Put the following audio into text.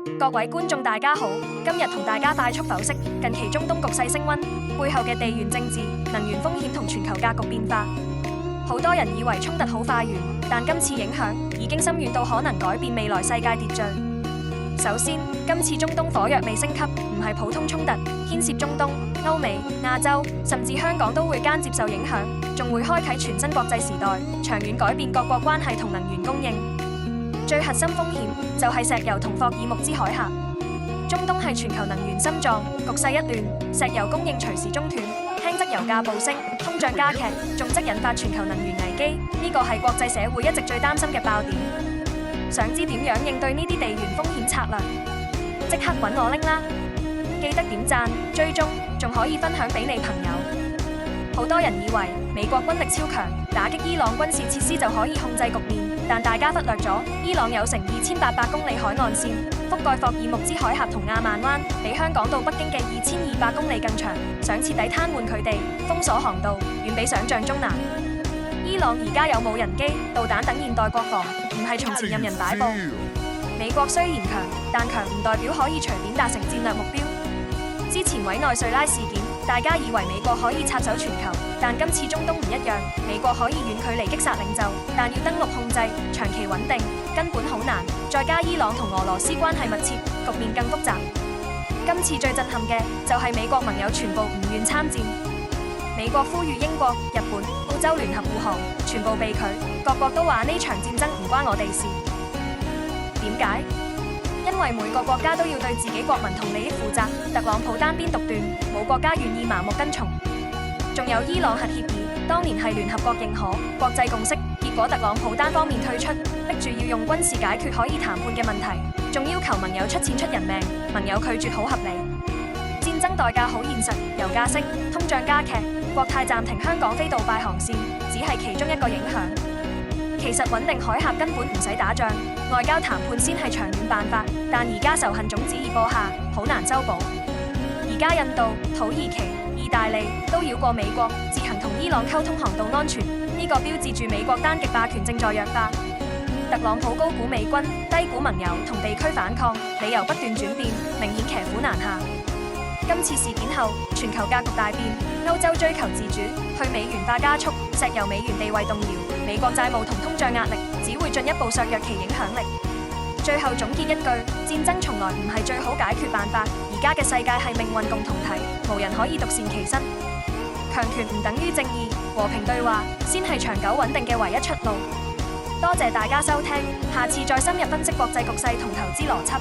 各位觀眾大家好，今日同大家快速剖析近期中東局勢升溫背後嘅地緣政治、能源風險同全球格局變化。好多人以為衝突好快完，但今次影響已經深遠到可能改變未來世界秩序。首先，今次中東火藥味升級，唔係普通衝突，牽涉中東、歐美、亞洲，甚至香港都會間接受影響，仲會開啟全新國際時代，長遠改變各國關係同能源供應。最核心風險就係石油同霍爾木茲海峽。中東係全球能源心臟，局勢一亂，石油供應隨時中斷，輕則油價暴升，通脹加劇，重則引發全球能源危機。呢個係國際社會一直最擔心嘅爆點。想知點樣應對呢啲地緣風險策略？即刻揾我拎啦！記得點讚、追蹤，仲可以分享俾你朋友。好多人以為美國軍力超強，打擊伊朗軍事設施就可以控制局面，但大家忽略咗，伊朗有成2800公里海岸線，覆蓋霍爾木茲海峽同亞曼灣，比香港到北京嘅2200公里更長。想徹底癱瘓佢哋，封鎖航道，遠比想象中難。伊朗而家有無人機、導彈等現代國防，唔係從前任人擺布。美國雖然強，但強唔代表可以隨便達成戰略目標。之前委內瑞拉事件，大家以為美國可以插手全球，但今次中東唔一樣，美國可以遠距離擊殺領袖，但要登陸控制、長期穩定，根本好難。再加伊朗同俄羅斯關係密切，局面更複雜。今次最震撼嘅就係美國盟友全部唔願參戰。美國呼籲英國、日本、澳洲聯合護航，全部被拒，各國都話呢場戰爭唔關我哋事。點解？因為每個國家都要對自己國民同利益負責，特朗普單邊獨斷，冇國家願意盲目跟從。仲有伊朗核協議，當年係聯合國認可、國際共識，結果特朗普單方面退出，逼住要用軍事解決可以談判嘅問題，仲要求盟友出錢出人命，盟友拒絕好合理。戰爭代價好現實，油價升，通脹加劇，國泰暫停香港非杜拜航線，只係其中一個影響。其實穩定海峽根本唔使打仗，外交談判先係長遠辦法。但而家仇恨種子已播下，好難修補。而家印度、土耳其、意大利都繞過美國，自行同伊朗溝通航道安全，呢個標誌住美國單極霸權正在弱化。特朗普高估美軍，低估盟友同地區反抗，理由不斷轉變，明顯騎虎難下。今次事件後，全球格局大變，歐洲追求自主，去美元化加速，石油美元地位動搖，美國債務同通脹壓力只會進一步削弱其影響力。最後總結一句，戰爭從來唔係最好解決辦法，而家嘅世界係命運共同體，無人可以獨善其身。強權唔等於正義，和平對話先係長久穩定嘅唯一出路。多謝大家收聽，下次再深入分析國際局勢同投資邏輯。